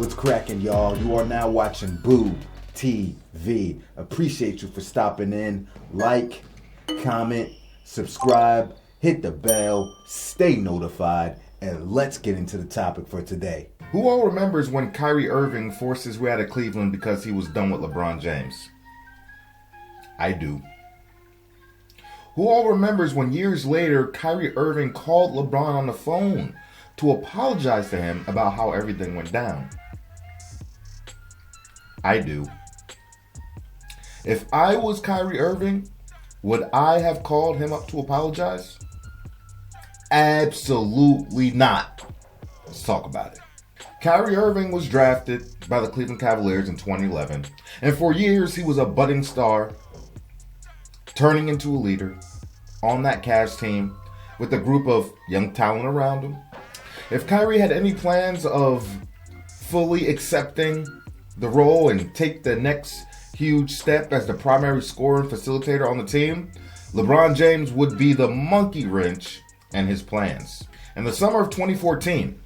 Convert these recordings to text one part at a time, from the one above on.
What's cracking, y'all? You are now watching Boo TV. Appreciate you for stopping in. Like, comment, subscribe, hit the bell, stay notified, and let's get into the topic for today. Who all remembers when Kyrie Irving forced his way out of Cleveland because he was done with LeBron James? I do. Who all remembers when years later Kyrie Irving called LeBron on the phone to apologize to him about how everything went down? I do. If I was Kyrie Irving, would I have called him up to apologize? Absolutely not. Let's talk about it. Kyrie Irving was drafted by the Cleveland Cavaliers in 2011, and for years he was a budding star, turning into a leader on that Cavs team with a group of young talent around him. If Kyrie had any plans of fully accepting the role and take the next huge step as the primary scorer and facilitator on the team, LeBron James would be the monkey wrench in his plans. In the summer of 2014,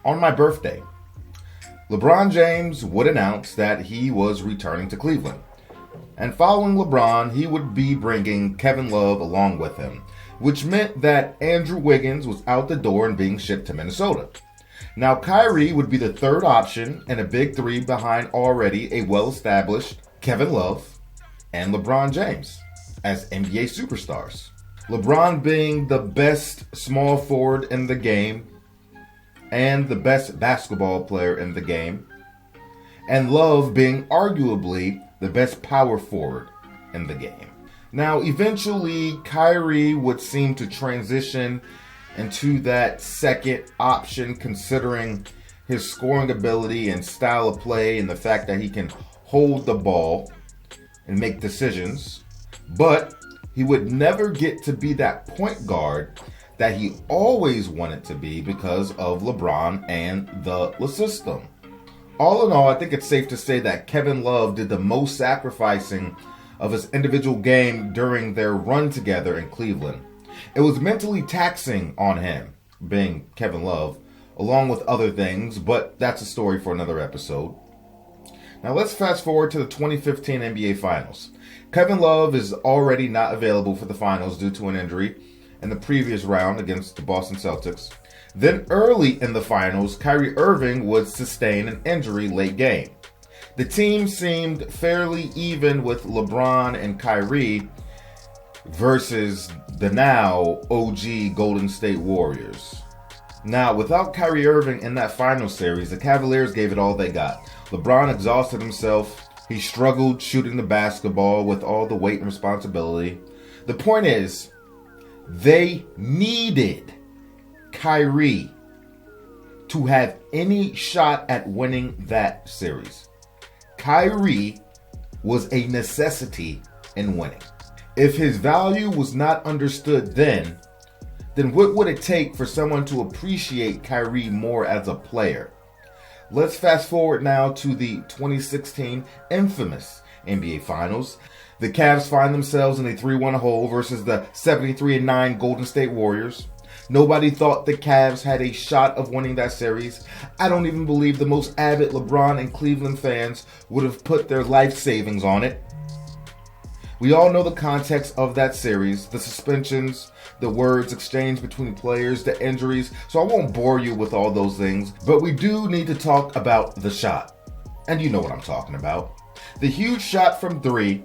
on my birthday, LeBron James would announce that he was returning to Cleveland. And following LeBron, he would be bringing Kevin Love along with him, which meant that Andrew Wiggins was out the door and being shipped to Minnesota. Now, Kyrie would be the third option and a big three behind already a well-established Kevin Love and LeBron James as NBA superstars. LeBron being the best small forward in the game and the best basketball player in the game, and Love being arguably the best power forward in the game. Now, eventually, Kyrie would seem to transition into that second option, considering his scoring ability and style of play and the fact that he can hold the ball and make decisions. But he would never get to be that point guard that he always wanted to be because of LeBron and the system. All in all, I think it's safe to say that Kevin Love did the most sacrificing of his individual game during their run together in Cleveland. It was mentally taxing on him, being Kevin Love, along with other things, but that's a story for another episode. Now let's fast forward to the 2015 NBA Finals. Kevin Love is already not available for the finals due to an injury in the previous round against the Boston Celtics. Then early in the finals, Kyrie Irving would sustain an injury late game. The team seemed fairly even with LeBron and Kyrie versus the now OG Golden State Warriors. Now, without Kyrie Irving in that final series, the Cavaliers gave it all they got. LeBron exhausted himself. He struggled shooting the basketball with all the weight and responsibility. The point is, they needed Kyrie to have any shot at winning that series. Kyrie was a necessity in winning. If his value was not understood then what would it take for someone to appreciate Kyrie more as a player? Let's fast forward now to the 2016 infamous NBA Finals. The Cavs find themselves in a 3-1 hole versus the 73-9 Golden State Warriors. Nobody thought the Cavs had a shot of winning that series. I don't even believe the most avid LeBron and Cleveland fans would have put their life savings on it. We all know the context of that series, the suspensions, the words exchanged between players, the injuries, so I won't bore you with all those things, but we do need to talk about the shot. And you know what I'm talking about. The huge shot from three,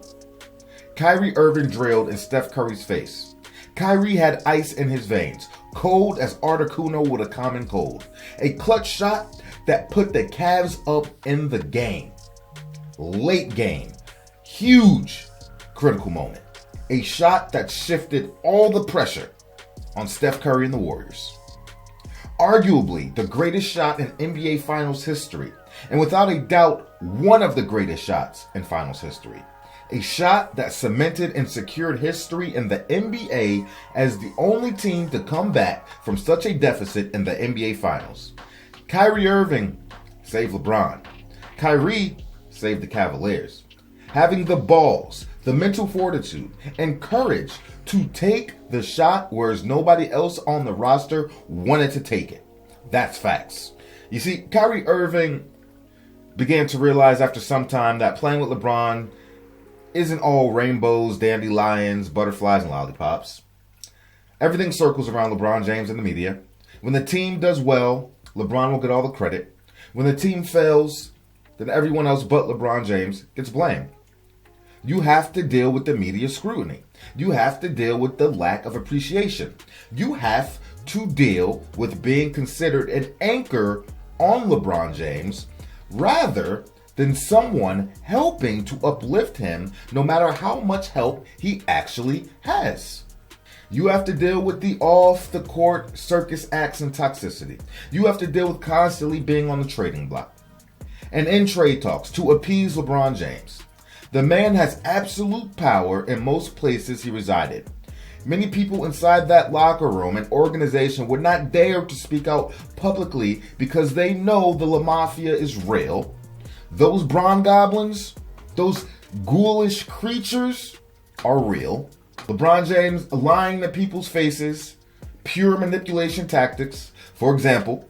Kyrie Irving drilled in Steph Curry's face. Kyrie had ice in his veins, cold as Articuno with a common cold. A clutch shot that put the Cavs up in the game. Late game. Huge. Critical moment. A shot that shifted all the pressure on Steph Curry and the Warriors. Arguably the greatest shot in NBA Finals history, and without a doubt, one of the greatest shots in Finals history. A shot that cemented and secured history in the NBA as the only team to come back from such a deficit in the NBA Finals. Kyrie Irving saved LeBron. Kyrie saved the Cavaliers. Having the balls, the mental fortitude, and courage to take the shot whereas nobody else on the roster wanted to take it. That's facts. You see, Kyrie Irving began to realize after some time that playing with LeBron isn't all rainbows, dandelions, butterflies, and lollipops. Everything circles around LeBron James and the media. When the team does well, LeBron will get all the credit. When the team fails, then everyone else but LeBron James gets blamed. You have to deal with the media scrutiny. You have to deal with the lack of appreciation. You have to deal with being considered an anchor on LeBron James rather than someone helping to uplift him no matter how much help he actually has. You have to deal with the off-the-court circus acts and toxicity. You have to deal with constantly being on the trading block and in trade talks to appease LeBron James. The man has absolute power in most places he resided. Many people inside that locker room and organization would not dare to speak out publicly because they know the La Mafia is real. Those Bron Goblins, those ghoulish creatures are real. LeBron James lying to people's faces, pure manipulation tactics. For example,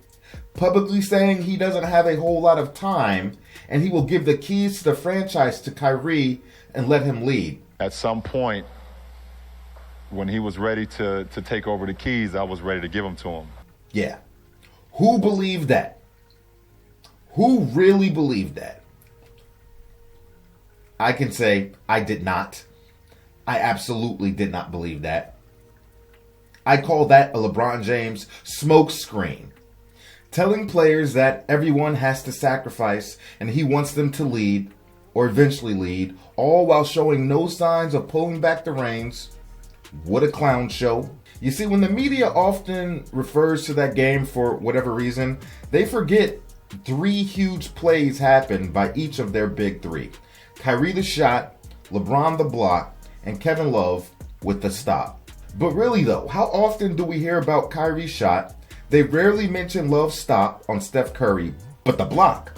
publicly saying he doesn't have a whole lot of time and he will give the keys to the franchise to Kyrie and let him lead. At some point, when he was ready to take over the keys, I was ready to give them to him. Yeah. Who believed that? Who really believed that? I can say I did not. I absolutely did not believe that. I call that a LeBron James smokescreen. Telling players that everyone has to sacrifice and he wants them to lead or eventually lead, all while showing no signs of pulling back the reins. What a clown show. You see, when the media often refers to that game for whatever reason, they forget 3 huge plays happened by each of their big 3. Kyrie the shot, LeBron the block, and Kevin Love with the stop. But really though, how often do we hear about Kyrie's shot? They rarely mention Love's stop on Steph Curry, but the block.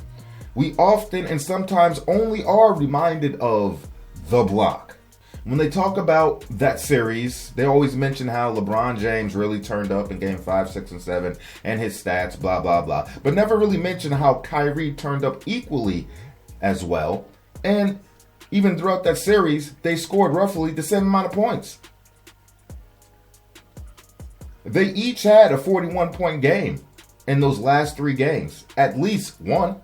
We often and sometimes only are reminded of the block. When they talk about that series, they always mention how LeBron James really turned up in game 5, 6, and 7 and his stats, blah, blah, blah. But never really mention how Kyrie turned up equally as well. And even throughout that series, they scored roughly the same amount of points. They each had a 41-point game in those last 3 games, at least one.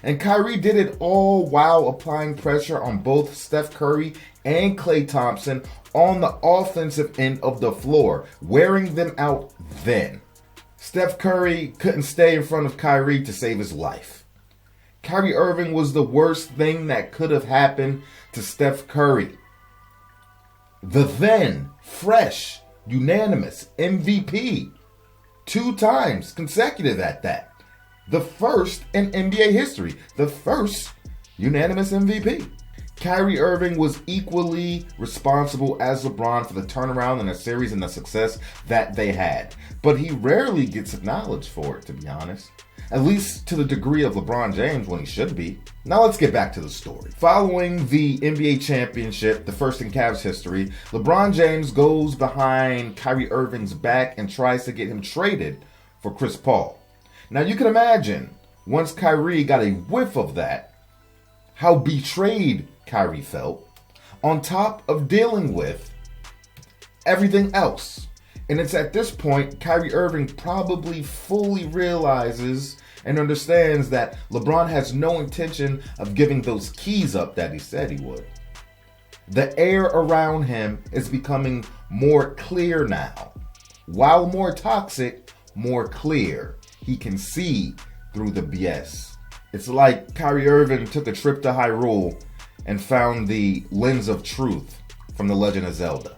And Kyrie did it all while applying pressure on both Steph Curry and Klay Thompson on the offensive end of the floor, wearing them out then. Steph Curry couldn't stay in front of Kyrie to save his life. Kyrie Irving was the worst thing that could have happened to Steph Curry. The then fresh, unanimous MVP, 2 times consecutive at that. The first in NBA history, the first unanimous MVP. Kyrie Irving was equally responsible as LeBron for the turnaround in the series and the success that they had. But he rarely gets acknowledged for it, to be honest. At least to the degree of LeBron James when he should be. Now let's get back to the story. Following the NBA championship, the first in Cavs history, LeBron James goes behind Kyrie Irving's back and tries to get him traded for Chris Paul. Now you can imagine, once Kyrie got a whiff of that, how betrayed Kyrie felt, on top of dealing with everything else. And it's at this point Kyrie Irving probably fully realizes and understands that LeBron has no intention of giving those keys up that he said he would. The air around him is becoming more clear now. While more toxic, more clear. He can see through the BS. It's like Kyrie Irving took a trip to Hyrule and found the lens of truth from The Legend of Zelda.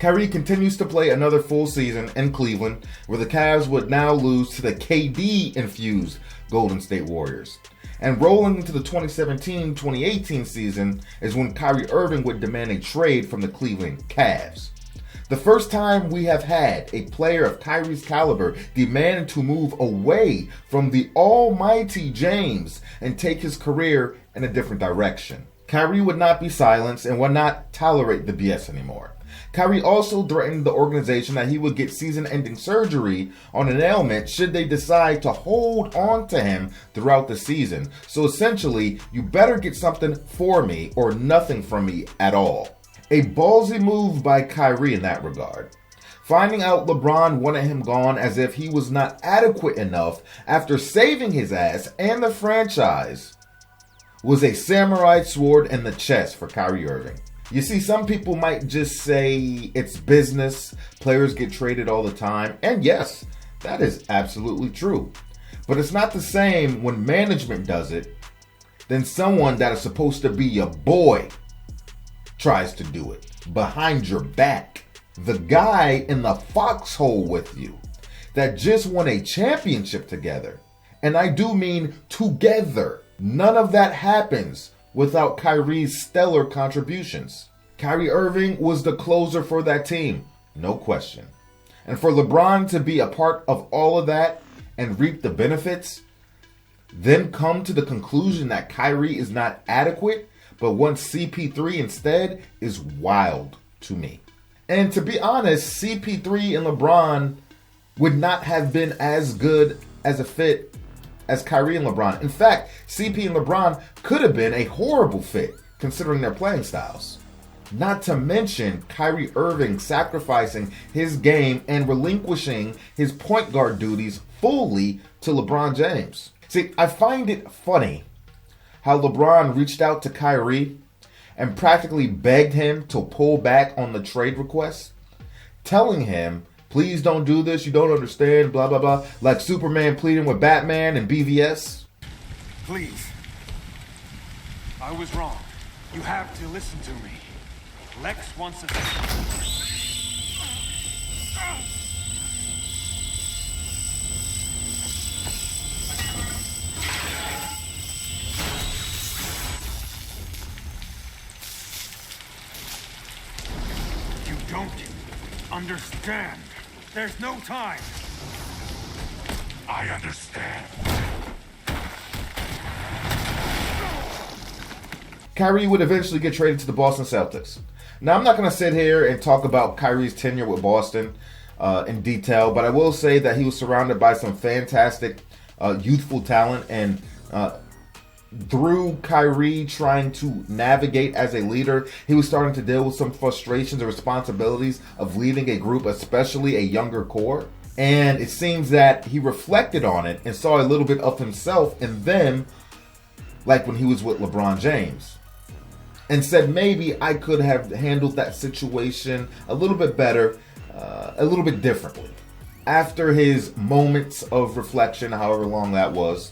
Kyrie continues to play another full season in Cleveland, where the Cavs would now lose to the KD-infused Golden State Warriors. And rolling into the 2017-2018 season is when Kyrie Irving would demand a trade from the Cleveland Cavs. The first time we have had a player of Kyrie's caliber demand to move away from the almighty James and take his career in a different direction. Kyrie would not be silenced and would not tolerate the BS anymore. Kyrie also threatened the organization that he would get season-ending surgery on an ailment should they decide to hold on to him throughout the season. So essentially, you better get something for me or nothing from me at all. A ballsy move by Kyrie in that regard. Finding out LeBron wanted him gone as if he was not adequate enough after saving his ass and the franchise was a samurai sword in the chest for Kyrie Irving. You see, some people might just say it's business, players get traded all the time, and yes, that is absolutely true. But it's not the same when management does it than someone that is supposed to be your boy tries to do it behind your back. The guy in the foxhole with you that just won a championship together, and I do mean together. None of that happens without Kyrie's stellar contributions. Kyrie Irving was the closer for that team, no question. And for LeBron to be a part of all of that and reap the benefits, then come to the conclusion that Kyrie is not adequate, but wants CP3 instead, is wild to me. And to be honest, CP3 and LeBron would not have been as good as a fit as Kyrie and LeBron. In fact, CP and LeBron could have been a horrible fit considering their playing styles. Not to mention Kyrie Irving sacrificing his game and relinquishing his point guard duties fully to LeBron James. See, I find it funny how LeBron reached out to Kyrie and practically begged him to pull back on the trade request, telling him, please don't do this, you don't understand, blah, blah, blah. Like Superman pleading with Batman and BVS. Please. I was wrong. You have to listen to me. Lex wants us. You don't understand. There's no time. I understand. Kyrie would eventually get traded to the Boston Celtics. Now, I'm not going to sit here and talk about Kyrie's tenure with Boston in detail, but I will say that he was surrounded by some fantastic youthful talent, and through Kyrie trying to navigate as a leader, he was starting to deal with some frustrations and responsibilities of leading a group, especially a younger core. And it seems that he reflected on it and saw a little bit of himself in them, like when he was with LeBron James, and said maybe I could have handled that situation a little bit better, a little bit differently. After his moments of reflection, however long that was,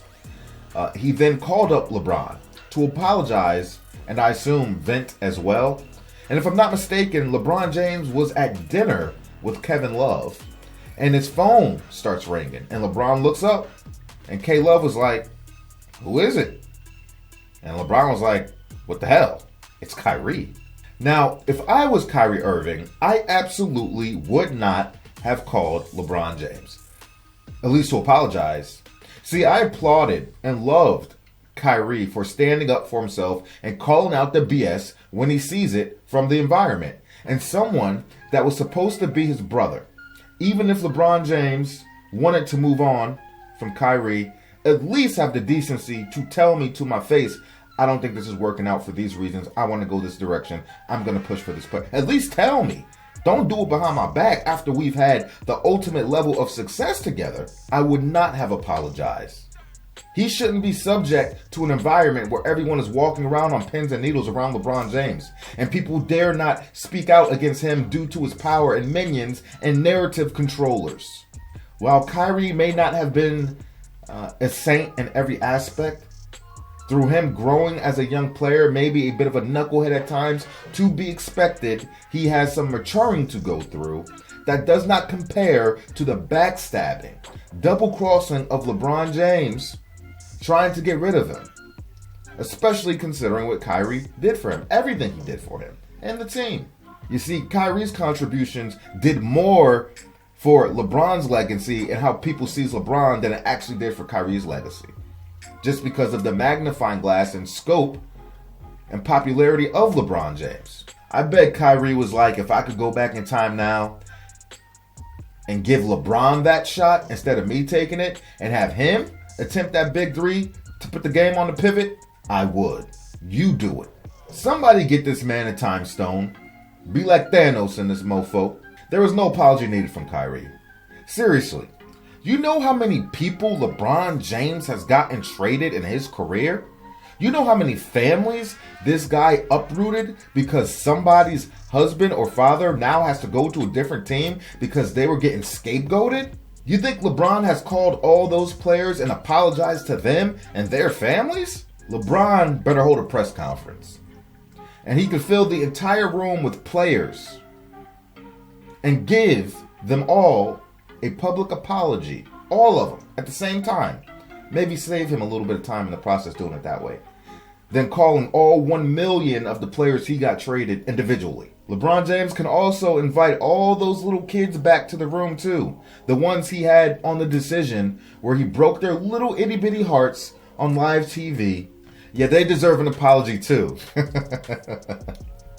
he then called up LeBron to apologize and I assume vent as well. And if I'm not mistaken, LeBron James was at dinner with Kevin Love and his phone starts ringing and LeBron looks up and K Love was like, who is it? And LeBron was like, what the hell? It's Kyrie. Now, if I was Kyrie Irving, I absolutely would not have called LeBron James, at least to apologize. See, I applauded and loved Kyrie for standing up for himself and calling out the BS when he sees it from the environment. And someone that was supposed to be his brother, even if LeBron James wanted to move on from Kyrie, at least have the decency to tell me to my face, I don't think this is working out for these reasons. I want to go this direction. I'm going to push for this play. At least tell me. Don't do it behind my back after we've had the ultimate level of success together. I would not have apologized. He shouldn't be subject to an environment where everyone is walking around on pins and needles around LeBron James, and people dare not speak out against him due to his power and minions and narrative controllers. While Kyrie may not have been a saint in every aspect, through him growing as a young player, maybe a bit of a knucklehead at times, to be expected, he has some maturing to go through that does not compare to the backstabbing, double-crossing of LeBron James trying to get rid of him, especially considering what Kyrie did for him, everything he did for him, and the team. You see, Kyrie's contributions did more for LeBron's legacy and how people sees LeBron than it actually did for Kyrie's legacy. Just because of the magnifying glass and scope and popularity of LeBron James. I bet Kyrie was like, if I could go back in time now and give LeBron that shot instead of me taking it and have him attempt that big three to put the game on the pivot, I would. You do it. Somebody get this man a time stone. Be like Thanos in this mofo. There was no apology needed from Kyrie. Seriously, you know how many people LeBron James has gotten traded in his career? You know how many families this guy uprooted because somebody's husband or father now has to go to a different team because they were getting scapegoated? You think LeBron has called all those players and apologized to them and their families? LeBron better hold a press conference. And he could fill the entire room with players and give them all a public apology. All of them at the same time. Maybe save him a little bit of time in the process doing it that way. Then calling all 1 million of the players he got traded individually. LeBron James can also invite all those little kids back to the room too. The ones he had on the decision where he broke their little itty bitty hearts on live TV. Yeah, they deserve an apology too.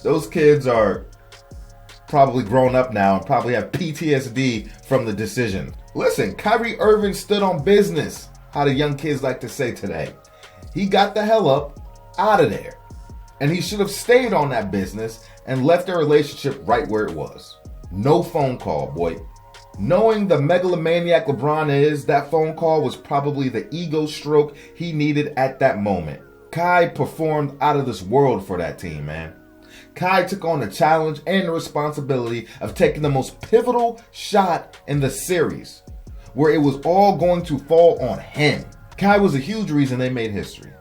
Those kids are probably grown up now and probably have PTSD from the decision. Listen, Kyrie Irving stood on business. How the young kids like to say today. He got the hell up out of there. And he should have stayed on that business and left their relationship right where it was. No phone call, boy. Knowing the megalomaniac LeBron is, that phone call was probably the ego stroke he needed at that moment. Kai performed out of this world for that team, man. Kai took on the challenge and the responsibility of taking the most pivotal shot in the series, where it was all going to fall on him. Kai was a huge reason they made history.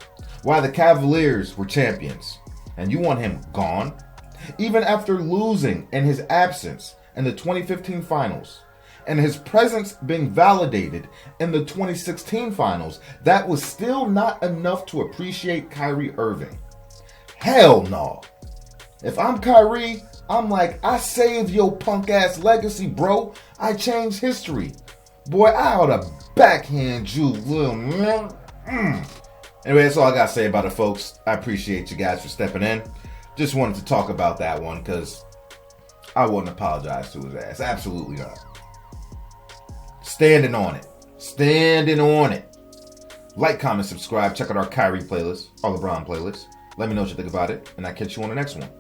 Why the Cavaliers were champions. And you want him gone? Even after losing in his absence in the 2015 finals, and his presence being validated in the 2016 finals, that was still not enough to appreciate Kyrie Irving. Hell no. If I'm Kyrie, I'm like, I saved your punk ass legacy, bro. I changed history. Boy, I ought to backhand you, little man. Anyway, that's all I gotta say about it, folks. I appreciate you guys for stepping in. Just wanted to talk about that one because I wouldn't apologize to his ass. Absolutely not. Standing on it. Standing on it. Like, comment, subscribe. Check out our Kyrie playlist, our LeBron playlist. Let me know what you think about it, and I'll catch you on the next one.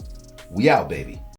We out, baby.